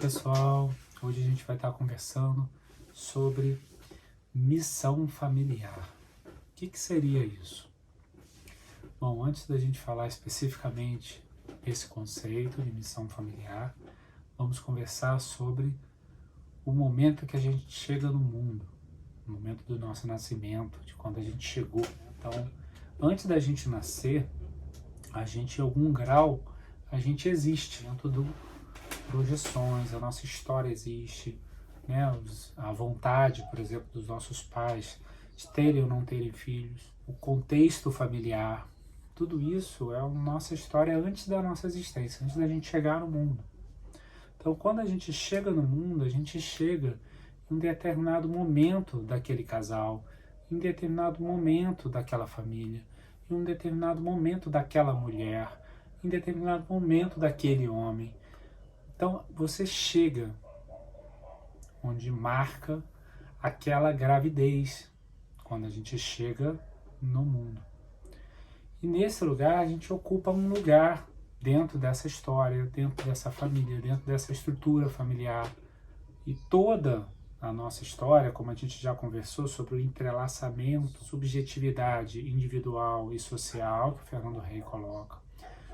pessoal, hoje a gente vai estar conversando sobre missão familiar. O que seria isso? Bom, antes da gente falar especificamente esse conceito de missão familiar, vamos conversar sobre o momento que a gente chega no mundo, o momento do nosso nascimento, de quando a gente chegou. Então, antes da gente nascer, a gente, em algum grau, a gente existe dentro do projeções, a nossa história existe, né? A vontade, por exemplo, dos nossos pais de terem ou não terem filhos, o contexto familiar, tudo isso é a nossa história antes da nossa existência, antes da gente chegar no mundo. Então, quando a gente chega no mundo, a gente chega em um determinado momento daquele casal, em um determinado momento daquela família, em um determinado momento daquela mulher, em determinado momento daquele homem. Então, você chega onde marca aquela gravidez, quando a gente chega no mundo. E nesse lugar, a gente ocupa um lugar dentro dessa história, dentro dessa família, dentro dessa estrutura familiar. E toda a nossa história, como a gente já conversou sobre o entrelaçamento, subjetividade individual e social, que o Fernando Rey coloca,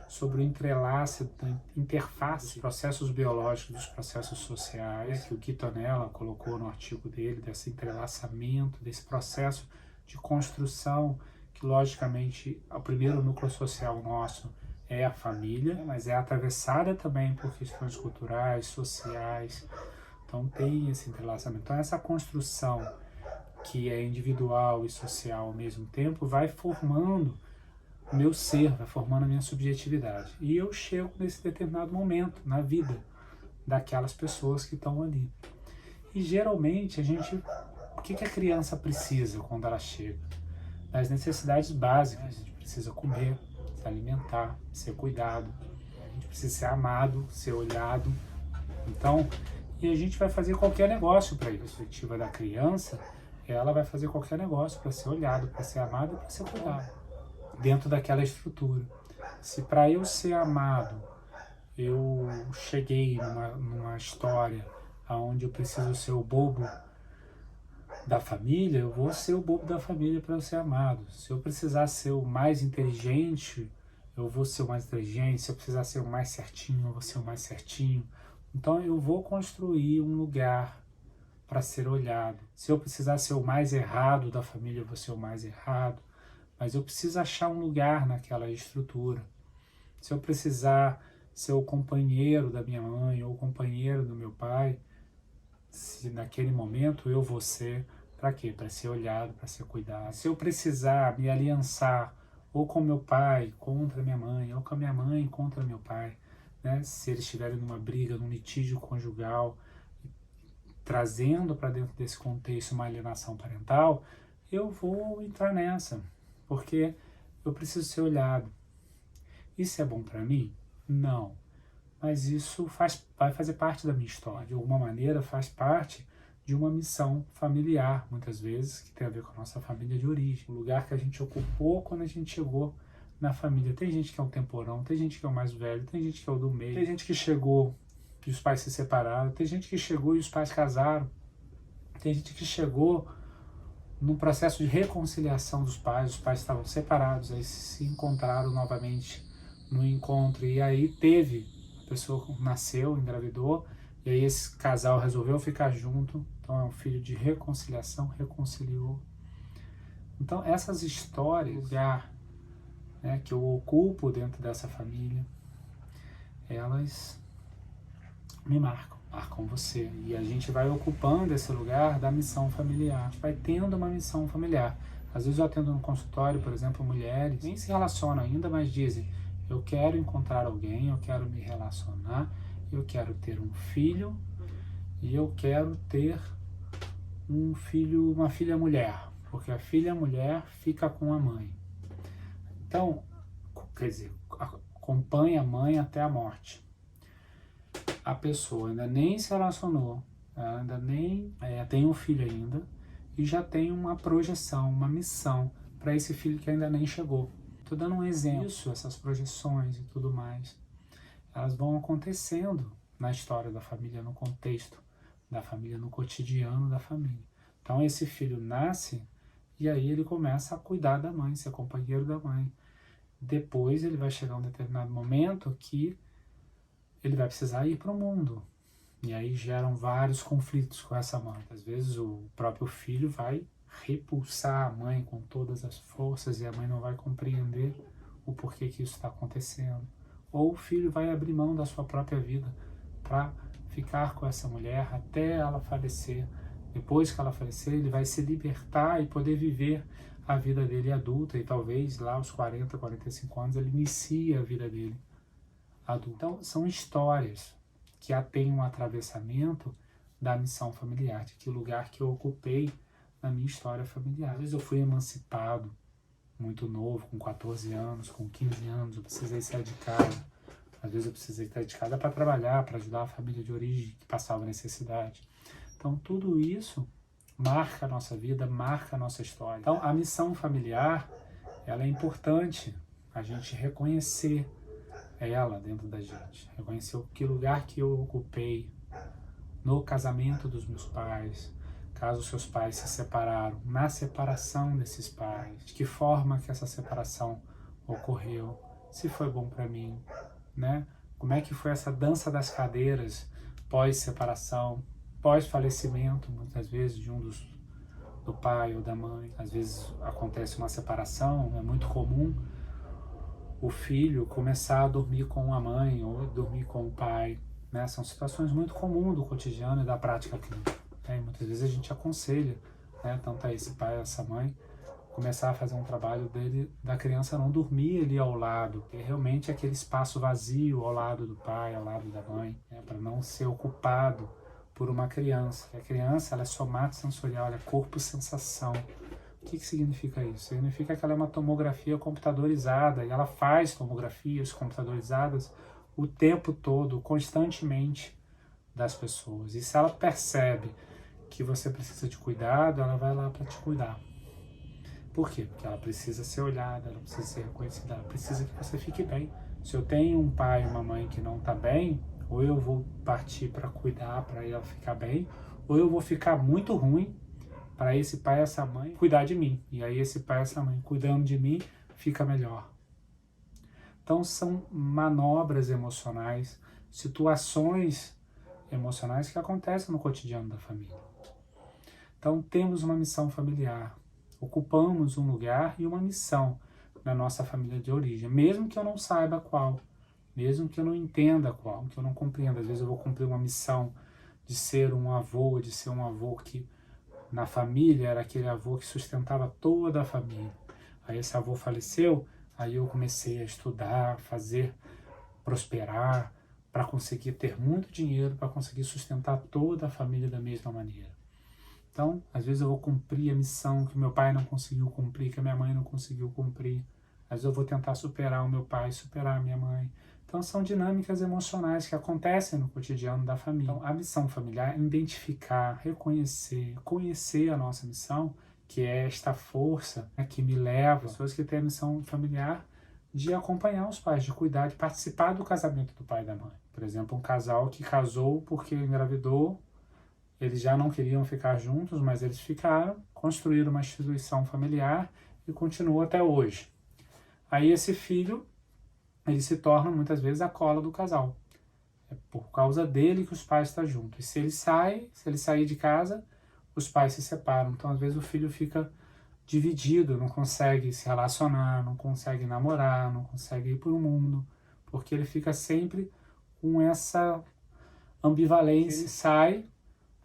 sobre o entrelace da interface dos processos biológicos dos processos sociais, que o Kitonella colocou no artigo dele, desse entrelaçamento, desse processo de construção, que logicamente o primeiro núcleo social nosso é a família, mas é atravessada também por questões culturais, sociais, então tem esse entrelaçamento. Então essa construção que é individual e social ao mesmo tempo vai formando o meu ser, vai formando a minha subjetividade. E eu chego nesse determinado momento na vida daquelas pessoas que estão ali. E geralmente o que a criança precisa quando ela chega? Das necessidades básicas. A gente precisa comer, se alimentar, ser cuidado, a gente precisa ser amado, ser olhado. Então, e a gente vai fazer qualquer negócio para isso. A perspectiva da criança, ela vai fazer qualquer negócio para ser olhado, para ser amado e para ser cuidado, dentro daquela estrutura. Se para eu ser amado, eu cheguei numa história onde eu preciso ser o bobo da família, eu vou ser o bobo da família para eu ser amado. Se eu precisar ser o mais inteligente, eu vou ser o mais inteligente. Se eu precisar ser o mais certinho, eu vou ser o mais certinho. Então eu vou construir um lugar para ser olhado. Se eu precisar ser o mais errado da família, eu vou ser o mais errado. Mas eu preciso achar um lugar naquela estrutura. Se eu precisar ser o companheiro da minha mãe ou o companheiro do meu pai, se naquele momento eu vou ser, para quê? Para ser olhado, para ser cuidado. Se eu precisar me aliançar ou com meu pai contra minha mãe, ou com a minha mãe contra meu pai, né? Se eles estiverem numa briga, num litígio conjugal, trazendo para dentro desse contexto uma alienação parental, eu vou entrar nessa, porque eu preciso ser olhado. Isso é bom para mim? Não. Mas isso vai fazer parte da minha história. De alguma maneira faz parte de uma missão familiar, muitas vezes, que tem a ver com a nossa família de origem. O lugar que a gente ocupou quando a gente chegou na família. Tem gente que é um temporão, tem gente que é o mais velho, tem gente que é o do meio, tem gente que chegou e os pais se separaram, tem gente que chegou e os pais casaram, tem gente que chegou num processo de reconciliação dos pais, os pais estavam separados, aí se encontraram novamente no encontro, e aí a pessoa nasceu, engravidou, e aí esse casal resolveu ficar junto, então é um filho de reconciliação, reconciliou. Então essas histórias, lugar, né, que eu ocupo dentro dessa família, elas me marcam você. E a gente vai ocupando esse lugar da missão familiar. A gente vai tendo uma missão familiar. Às vezes eu atendo no consultório, por exemplo, mulheres, nem se relacionam ainda, mas dizem, eu quero encontrar alguém, eu quero me relacionar, eu quero ter um filho e eu quero ter uma filha mulher, porque a filha mulher fica com a mãe. Então, quer dizer, acompanha a mãe até a morte. A pessoa ainda nem se relacionou, ainda nem tem um filho ainda, e já tem uma projeção, uma missão para esse filho que ainda nem chegou. Estou dando um exemplo. Isso, essas projeções e tudo mais, elas vão acontecendo na história da família, no contexto da família, no cotidiano da família. Então esse filho nasce e aí ele começa a cuidar da mãe, ser companheiro da mãe. Depois ele vai chegar a um determinado momento que ele vai precisar ir para o mundo. E aí geram vários conflitos com essa mãe. Às vezes o próprio filho vai repulsar a mãe com todas as forças e a mãe não vai compreender o porquê que isso está acontecendo. Ou o filho vai abrir mão da sua própria vida para ficar com essa mulher até ela falecer. Depois que ela falecer, ele vai se libertar e poder viver a vida dele adulta, e talvez lá aos 40, 45 anos ele inicie a vida dele adulta. Então são histórias que têm um atravessamento da missão familiar, de que lugar que eu ocupei na minha história familiar. Às vezes eu fui emancipado muito novo, com 14 anos, com 15 anos, eu precisei sair de casa. Às vezes eu precisei sair de casa para trabalhar, para ajudar a família de origem que passava necessidade. Então tudo isso marca a nossa vida, marca a nossa história. Então a missão familiar, ela é importante a gente reconhecer ela dentro da gente, reconhecer que lugar que eu ocupei no casamento dos meus pais, caso seus pais se separaram, na separação desses pais, de que forma que essa separação ocorreu, se foi bom para mim, né? Como é que foi essa dança das cadeiras pós-separação, pós-falecimento, muitas vezes, do pai ou da mãe. Às vezes acontece uma separação, é muito comum o filho começar a dormir com a mãe ou dormir com o pai, né? São situações muito comuns do cotidiano e da prática clínica. Né? E muitas vezes a gente aconselha, né, tanto a esse pai, a essa mãe, começar a fazer um trabalho da criança não dormir ali ao lado, e realmente aquele espaço vazio ao lado do pai, ao lado da mãe, né, para não ser ocupado por uma criança. A criança, ela é somatosensorial, ela é corpo-sensação. O que significa isso? Significa que ela é uma tomografia computadorizada e ela faz tomografias computadorizadas o tempo todo, constantemente, das pessoas. E se ela percebe que você precisa de cuidado, ela vai lá para te cuidar. Por quê? Porque ela precisa ser olhada, ela precisa ser reconhecida, ela precisa que você fique bem. Se eu tenho um pai e uma mãe que não está bem, ou eu vou partir para cuidar, para ela ficar bem, ou eu vou ficar muito ruim para esse pai e essa mãe cuidar de mim. E aí esse pai e essa mãe cuidando de mim fica melhor. Então são manobras emocionais, situações emocionais que acontecem no cotidiano da família. Então temos uma missão familiar, ocupamos um lugar e uma missão na nossa família de origem, mesmo que eu não saiba qual, mesmo que eu não entenda qual, que eu não compreenda. Às vezes eu vou cumprir uma missão de ser um avô, de ser um avô que na família era aquele avô que sustentava toda a família. Aí esse avô faleceu, aí eu comecei a estudar, fazer prosperar, para conseguir ter muito dinheiro, para conseguir sustentar toda a família da mesma maneira. Então, às vezes eu vou cumprir a missão que meu pai não conseguiu cumprir, que a minha mãe não conseguiu cumprir. Às vezes eu vou tentar superar o meu pai, superar a minha mãe. Então são dinâmicas emocionais que acontecem no cotidiano da família. Então, a missão familiar é identificar, reconhecer, conhecer a nossa missão, que é esta força, né, que me leva, pessoas que têm a missão familiar de acompanhar os pais, de cuidar, de participar do casamento do pai e da mãe. Por exemplo, um casal que casou porque engravidou, eles já não queriam ficar juntos, mas eles ficaram, construíram uma instituição familiar e continua até hoje. Aí esse filho, ele se torna muitas vezes a cola do casal. É por causa dele que os pais estão juntos. E se ele sair de casa, os pais se separam. Então às vezes o filho fica dividido, não consegue se relacionar, não consegue namorar, não consegue ir para o mundo, porque ele fica sempre com essa ambivalência. Ele sai,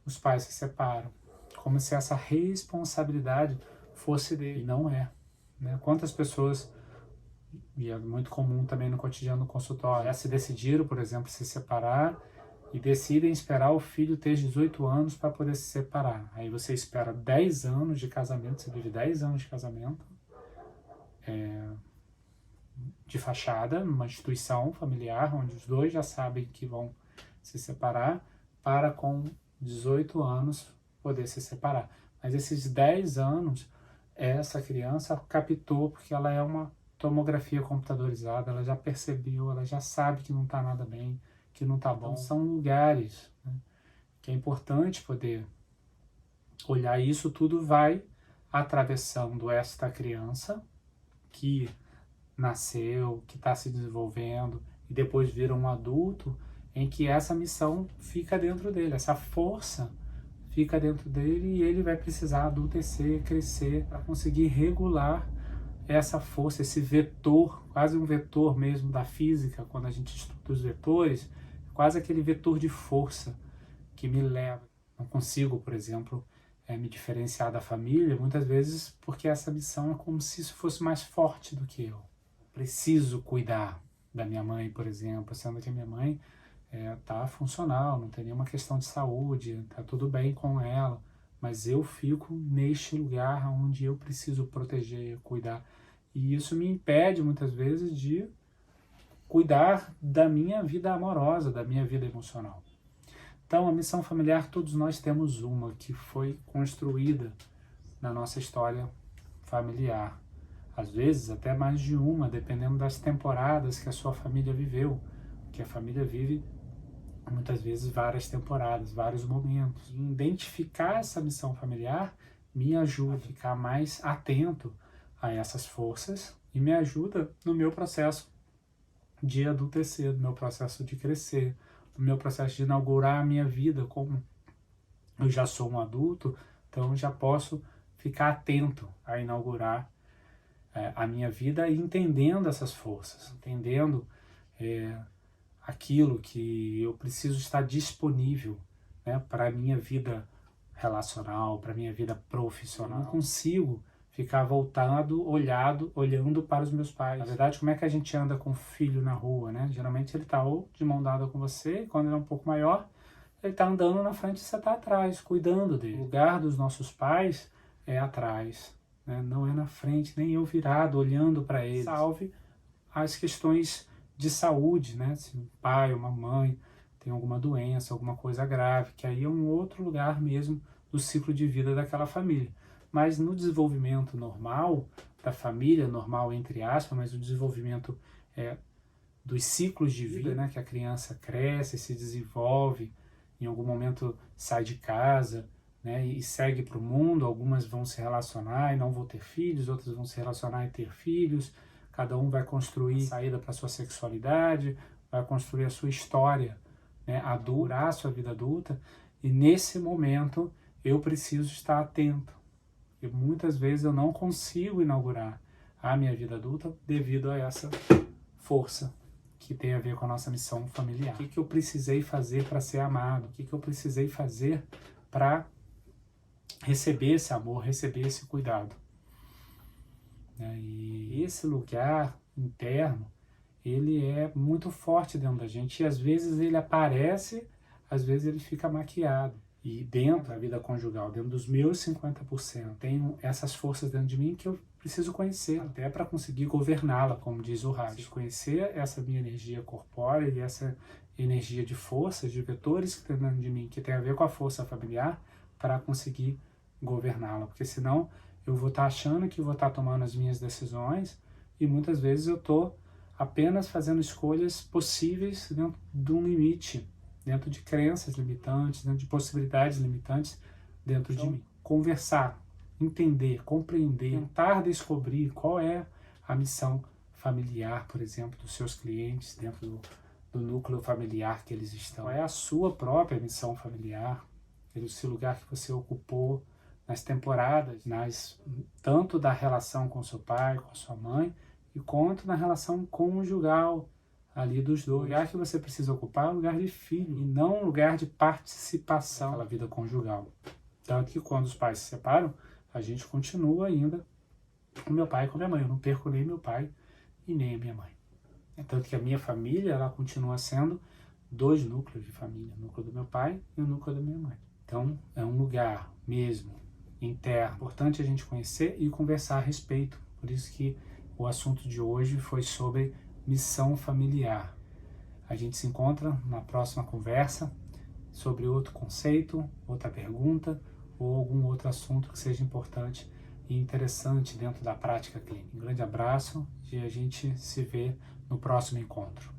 os pais se separam, como se essa responsabilidade fosse dele. E não é. Né? Quantas pessoas, e é muito comum também no cotidiano do consultório, já se decidiram, por exemplo, se separar e decidem esperar o filho ter 18 anos para poder se separar. Aí você espera 10 anos de casamento, você vive 10 anos de casamento, de fachada, numa instituição familiar, onde os dois já sabem que vão se separar, para com 18 anos poder se separar. Mas esses 10 anos, essa criança captou, porque ela é uma tomografia computadorizada, ela já percebeu, ela já sabe que não está nada bem, que não está bom. Então, são lugares, né, que é importante poder olhar. Isso tudo vai atravessando esta criança que nasceu, que está se desenvolvendo e depois vira um adulto, em que essa missão fica dentro dele, essa força fica dentro dele e ele vai precisar adultecer, crescer para conseguir regular essa força, esse vetor, quase um vetor mesmo da física, quando a gente estuda os vetores, quase aquele vetor de força que me leva. Não consigo, por exemplo, me diferenciar da família, muitas vezes porque essa missão é como se isso fosse mais forte do que eu. Preciso cuidar da minha mãe, por exemplo, sendo que a minha mãe tá funcional, não tem nenhuma questão de saúde, tá tudo bem com ela, mas eu fico neste lugar onde eu preciso proteger, cuidar, e isso me impede muitas vezes de cuidar da minha vida amorosa, da minha vida emocional. Então, a missão familiar, todos nós temos uma que foi construída na nossa história familiar. Às vezes, até mais de uma, dependendo das temporadas que a sua família viveu. Porque a família vive, muitas vezes, várias temporadas, vários momentos. E identificar essa missão familiar me ajuda a ficar mais atento a essas forças e me ajuda no meu processo de adultecer, no meu processo de crescer, no meu processo de inaugurar a minha vida. Como eu já sou um adulto, então já posso ficar atento a inaugurar a minha vida e entendendo essas forças, entendendo aquilo que eu preciso estar disponível, né, para a minha vida relacional, para a minha vida profissional. Eu não consigo ficar olhando para os meus pais. Na verdade, como é que a gente anda com o filho na rua, né? Geralmente ele está ou de mão dada com você, e quando ele é um pouco maior, ele está andando na frente e você está atrás, cuidando dele. O lugar dos nossos pais é atrás, né? Não é na frente, nem eu virado, olhando para eles. Salve as questões de saúde, né? Se um pai ou uma mãe tem alguma doença, alguma coisa grave, que aí é um outro lugar mesmo do ciclo de vida daquela família. Mas no desenvolvimento normal da família, normal entre aspas, mas o desenvolvimento dos ciclos de vida, né? Que a criança cresce, se desenvolve, em algum momento sai de casa, né, e segue para o mundo. Algumas vão se relacionar e não vão ter filhos, outras vão se relacionar e ter filhos. Cada um vai construir saída para a sua sexualidade, vai construir a sua história, né, a sua vida adulta. E nesse momento eu preciso estar atento. E muitas vezes eu não consigo inaugurar a minha vida adulta devido a essa força que tem a ver com a nossa missão familiar. O que eu precisei fazer para ser amado? O que eu precisei fazer para receber esse amor, receber esse cuidado? E esse lugar interno, ele é muito forte dentro da gente, e às vezes ele aparece, às vezes ele fica maquiado. E dentro da vida conjugal, dentro dos meus 50%, tenho essas forças dentro de mim que eu preciso conhecer, até para conseguir governá-la, como diz o Raj. Conhecer essa minha energia corpórea e essa energia de forças, de vetores que tem dentro de mim, que tem a ver com a força familiar, para conseguir governá-la. Porque senão eu vou estar achando que vou estar tomando as minhas decisões e muitas vezes eu estou apenas fazendo escolhas possíveis dentro de um limite, dentro de crenças limitantes, dentro de possibilidades limitantes dentro de mim. Conversar, entender, compreender, tentar descobrir qual é a missão familiar, por exemplo, dos seus clientes dentro do núcleo familiar que eles estão. Qual é a sua própria missão familiar, esse lugar que você ocupou nas temporadas, tanto da relação com seu pai, com a sua mãe, e quanto na relação conjugal, ali dos dois. O lugar que você precisa ocupar é um lugar de filho, e não um lugar de participação naquela vida conjugal. Tanto que quando os pais se separam, a gente continua ainda com meu pai e com minha mãe. Eu não perco nem meu pai e nem a minha mãe. Tanto que a minha família, ela continua sendo 2 núcleos de família, o núcleo do meu pai e o núcleo da minha mãe. Então, é um lugar mesmo interno, importante a gente conhecer e conversar a respeito. Por isso que o assunto de hoje foi sobre missão familiar. A gente se encontra na próxima conversa sobre outro conceito, outra pergunta ou algum outro assunto que seja importante e interessante dentro da prática clínica. Um grande abraço e a gente se vê no próximo encontro.